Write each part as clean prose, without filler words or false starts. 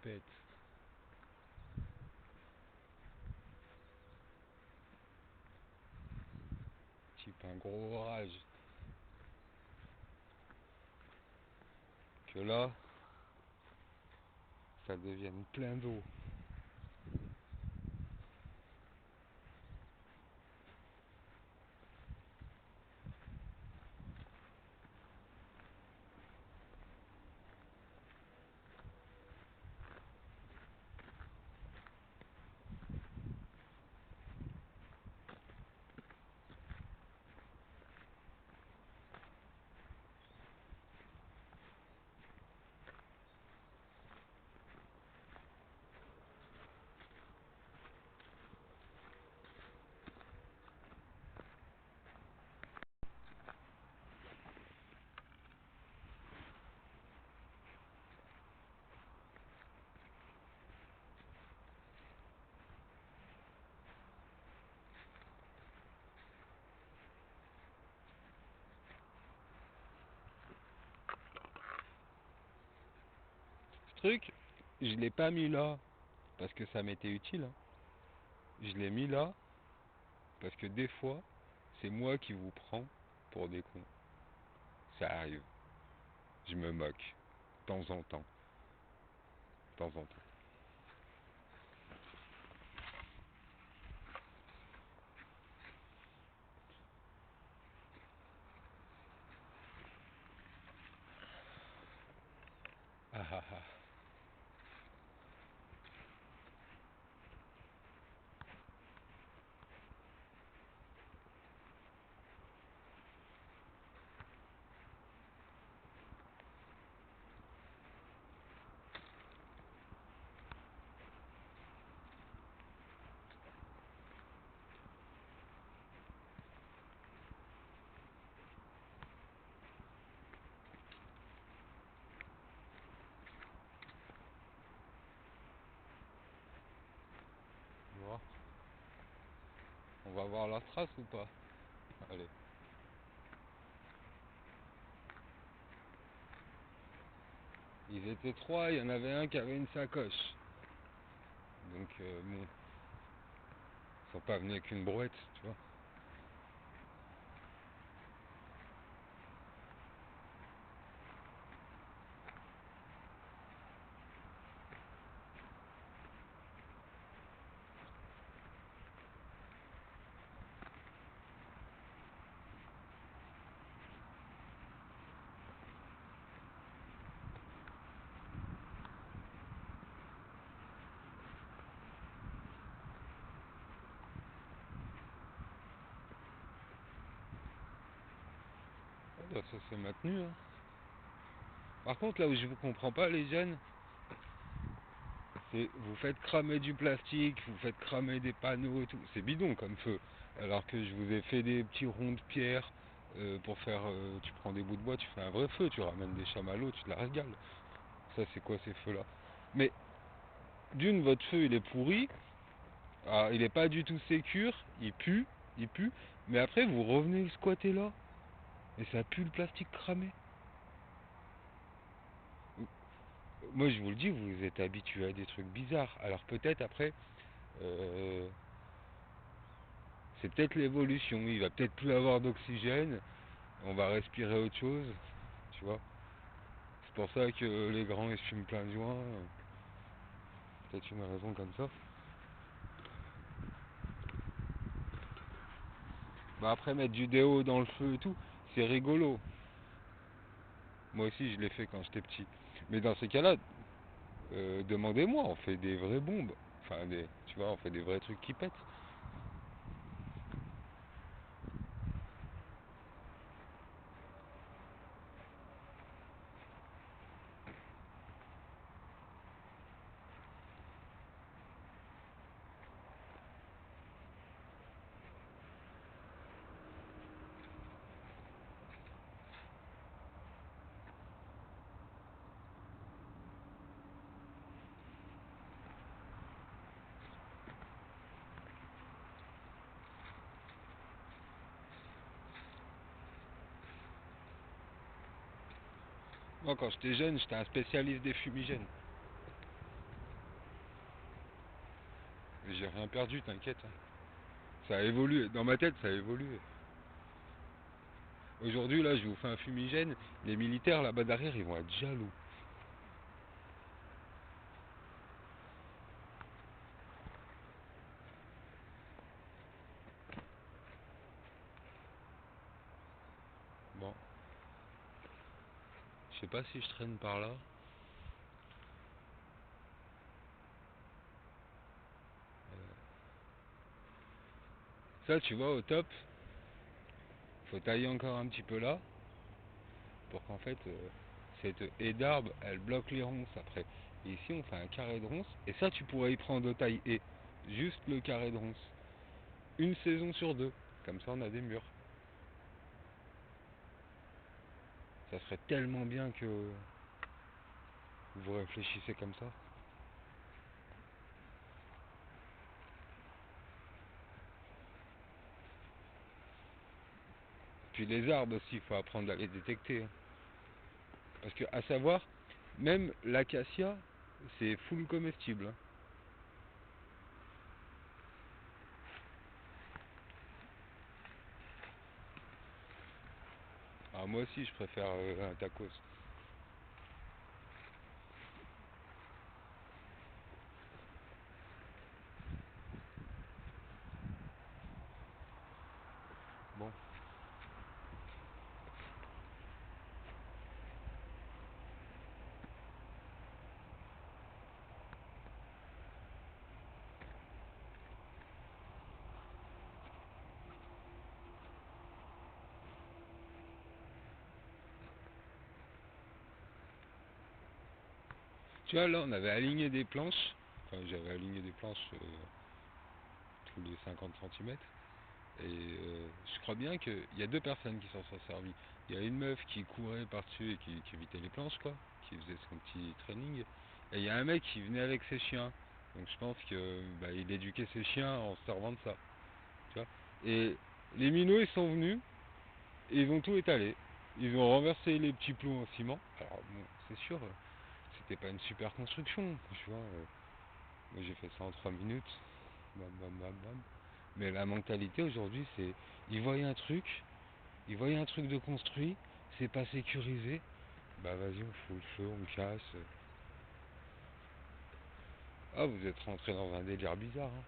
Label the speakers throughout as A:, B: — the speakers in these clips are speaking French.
A: tempête. Type un gros orage. Que là, ça devienne plein d'eau. Ce truc, je l'ai pas mis là parce que ça m'était utile, hein. Je l'ai mis là parce que des fois, c'est moi qui vous prends pour des cons. Ça arrive. Je me moque. De temps en temps. De temps en temps. Ah ah ah. Bon. On va voir leurs traces ou pas? Allez. Ils étaient trois, il y en avait un qui avait une sacoche. Donc bon, ils sont pas venus avec une brouette, tu vois. Ah bah, ça s'est maintenu, hein. Par contre, là où je vous comprends pas, les jeunes, c'est vous faites cramer du plastique, vous faites cramer des panneaux et tout. C'est bidon comme feu. Alors que je vous ai fait des petits ronds de pierre pour faire. Tu prends des bouts de bois, tu fais un vrai feu, tu ramènes des chamallows, tu te la régales. Ça, c'est quoi ces feux-là? Mais d'une, votre feu, il est pourri. Alors, il est pas du tout sécure, il pue. Mais après, vous revenez le squatter là, et ça pue le plastique cramé. Moi, je vous le dis, vous êtes habitué à des trucs bizarres. Alors peut-être après, euh, c'est peut-être l'évolution. Il va peut-être plus avoir d'oxygène. On va respirer autre chose, tu vois. C'est pour ça que les grands ils se fument plein de joints. Peut-être une raison comme ça. Bah après mettre du déo dans le feu et tout, c'est rigolo. Moi aussi je l'ai fait quand j'étais petit. Mais dans ces cas-là, demandez-moi, on fait des vraies bombes. Enfin tu vois, on fait des vrais trucs qui pètent. Moi quand j'étais jeune, j'étais un spécialiste des fumigènes. j'ai rien perdu, t'inquiète. Ça a évolué. Dans ma tête, ça a évolué. Aujourd'hui, là, je vous fais un fumigène. Les militaires là-bas derrière, ils vont être jaloux. Bon, je sais pas si je traîne par là. Ça, tu vois, au top, faut tailler encore un petit peu là pour qu'en fait, cette haie d'arbres, elle bloque les ronces après. Et ici, on fait un carré de ronces. Et ça, tu pourrais y prendre de taille haie. Juste le carré de ronces. Une saison sur deux. Comme ça, on a des murs. Ça serait tellement bien que vous réfléchissez comme ça. Puis les arbres aussi, il faut apprendre à les détecter, hein. Parce que, à savoir, même l'acacia, c'est full comestible, hein. Alors moi aussi, je préfère un tacos. Bon, tu vois, là, on avait aligné des planches. Enfin, j'avais aligné des planches tous les 50 centimètres. Et je crois bien qu'il y a deux personnes qui s'en sont servies. Il y a une meuf qui courait par-dessus et qui évitait les planches, quoi, qui faisait son petit training. Et il y a un mec qui venait avec ses chiens. Donc je pense que bah, il éduquait ses chiens en se servant de ça. Tu vois. Et les minots, ils sont venus et ils ont tout étalé. Ils ont renversé les petits plots en ciment. Alors bon, c'est sûr, c'était pas une super construction, tu vois. Moi j'ai fait ça en 3 minutes. Bam, bam, bam, bam. Mais la mentalité aujourd'hui, c'est ils voyaient un truc, ils voyaient un truc de construit, c'est pas sécurisé, bah vas-y, on fout le feu, on casse. Ah, vous êtes rentré dans un délire bizarre, hein.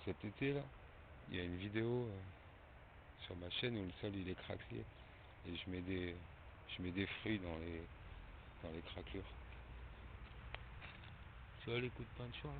A: Cet été là, il y a une vidéo sur ma chaîne où le sol il est craquelé et je mets des fruits dans les craquelures. Tu vois les coups de peinture là?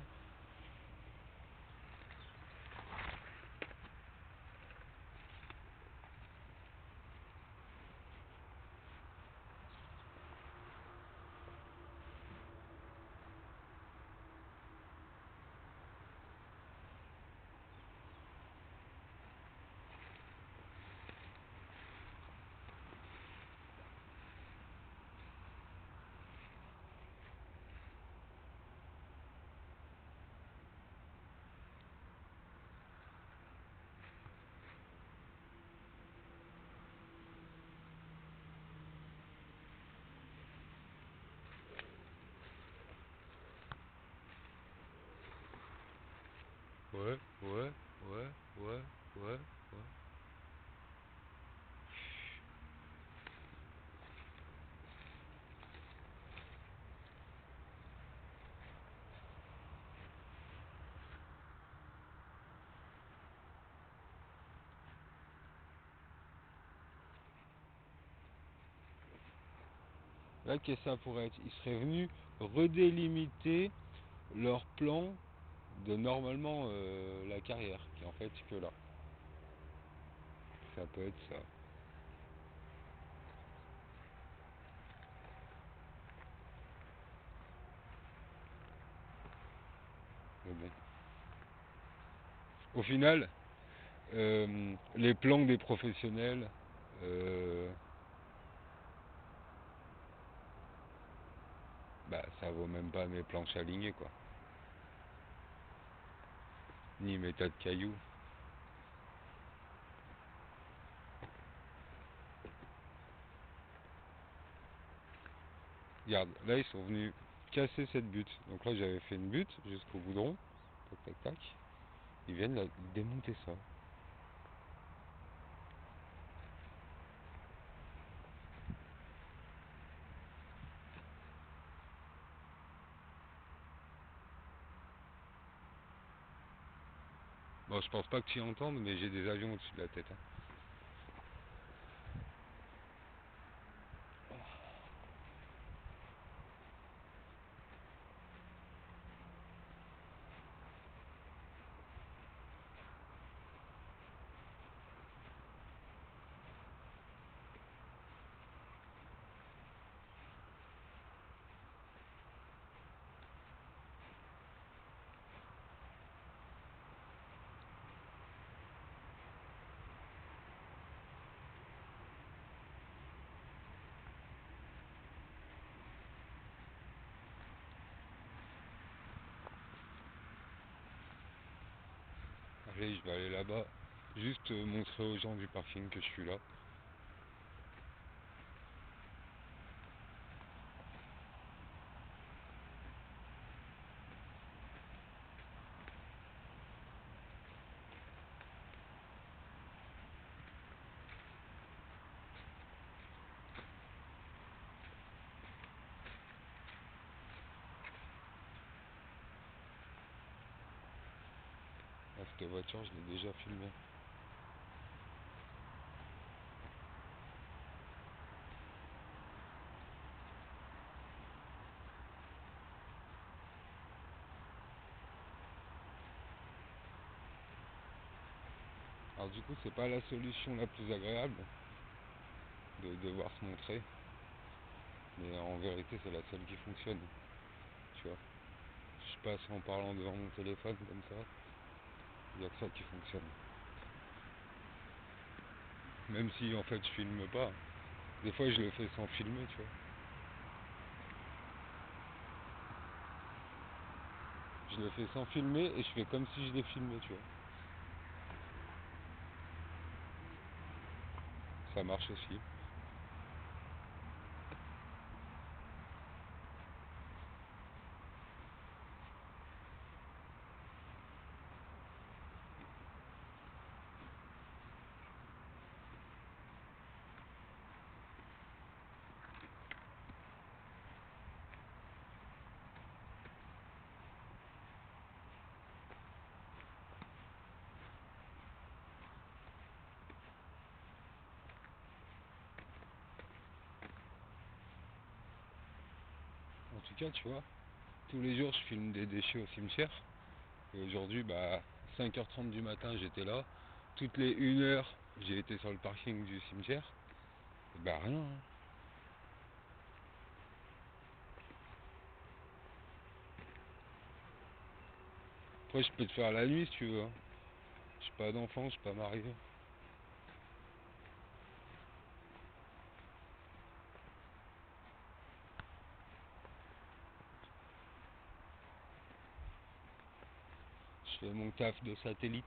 A: Ouais, ouais, ouais, ouais, ouais, ouais. Là, qu'est-ce que ça pourrait être? Ils seraient venus redélimiter leur plan de normalement la carrière, qui est en fait que là. Ça peut être ça. Mais bon. Au final, les plans des professionnels, euh, bah ça vaut même pas mes planches alignées quoi. Ni mes tas de cailloux. Regarde, là ils sont venus casser cette butte. Donc là j'avais fait une butte jusqu'au goudron. Tac tac tac. Ils viennent là, démonter ça. Bon, je pense pas que tu y entendes, mais j'ai des avions au-dessus de la tête, hein. Allez, je vais aller là-bas. Juste montrer aux gens du parking que je suis là. Ah, cette voiture, je l'ai déjà filmée. Alors du coup, c'est pas la solution la plus agréable de devoir se montrer, mais en vérité, c'est la seule qui fonctionne. Tu vois, je passe en parlant devant mon téléphone comme ça, il n'y a que ça qui fonctionne. Même si en fait je filme pas. Des fois je le fais sans filmer, tu vois. Je le fais sans filmer et je fais comme si je l'ai filmé, tu vois. Ça marche aussi. En tout cas, tu vois, tous les jours je filme des déchets au cimetière. Et aujourd'hui, bah, 5h30 du matin, j'étais là. Toutes les 1 heure, j'ai été sur le parking du cimetière. Et bah rien, hein. Après, je peux te faire la nuit si tu veux, hein. J'ai pas d'enfant, je suis pas marié. Je fais mon taf de satellite.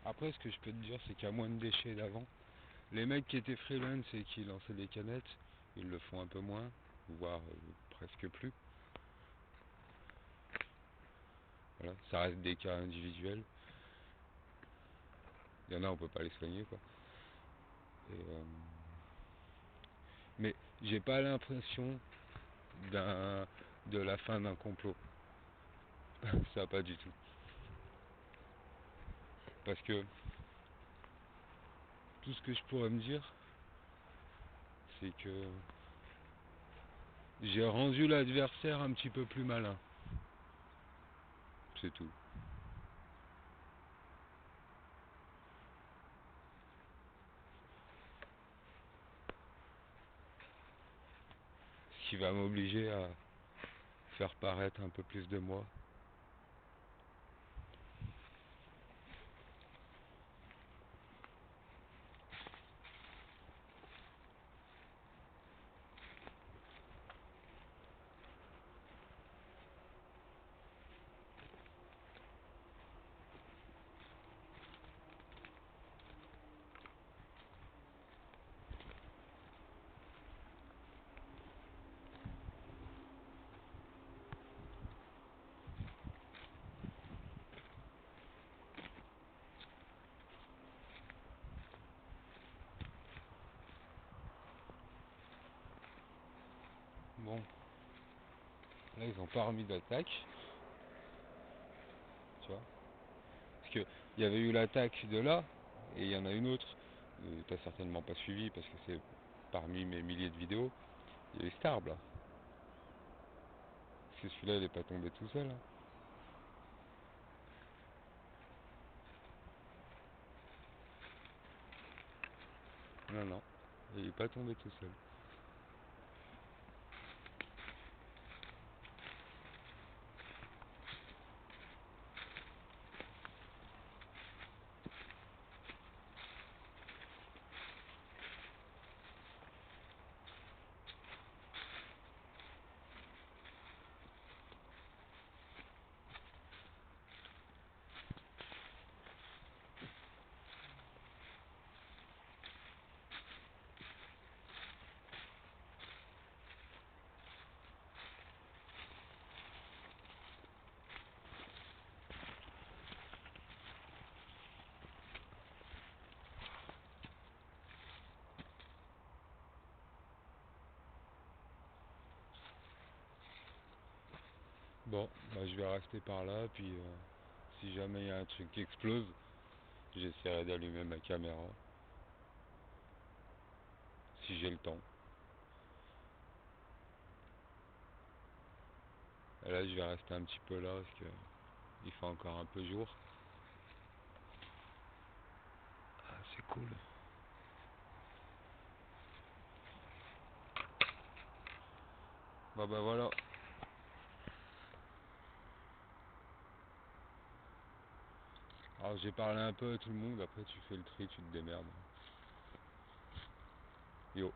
A: Après, ce que je peux te dire, c'est qu'il y a moins de déchets d'avant. Les mecs qui étaient freelance et qui lançaient des canettes, ils le font un peu moins, voire presque plus. Voilà, ça reste des cas individuels. Il y en a, on peut pas les soigner, quoi. Et, mais j'ai pas l'impression de la fin d'un complot. Ça, pas du tout. Parce que tout ce que je pourrais me dire, c'est que j'ai rendu l'adversaire un petit peu plus malin. C'est tout. Ce qui va m'obliger à faire paraître un peu plus de moi. Bon, là ils ont pas remis d'attaque, tu vois. Parce que il y avait eu l'attaque de là, et il y en a une autre. T'as certainement pas suivi parce que c'est parmi mes milliers de vidéos. Il y a eu Starb là. Parce que celui-là il est pas tombé tout seul, hein. Non, non, il est pas tombé tout seul. Bon, bah, je vais rester par là, puis si jamais il y a un truc qui explose, j'essaierai d'allumer ma caméra, si j'ai le temps. Et là, je vais rester un petit peu là, parce que il fait encore un peu jour. Ah, c'est cool. Bah voilà. Alors j'ai parlé un peu à tout le monde, après tu fais le tri, tu te démerdes. Yo.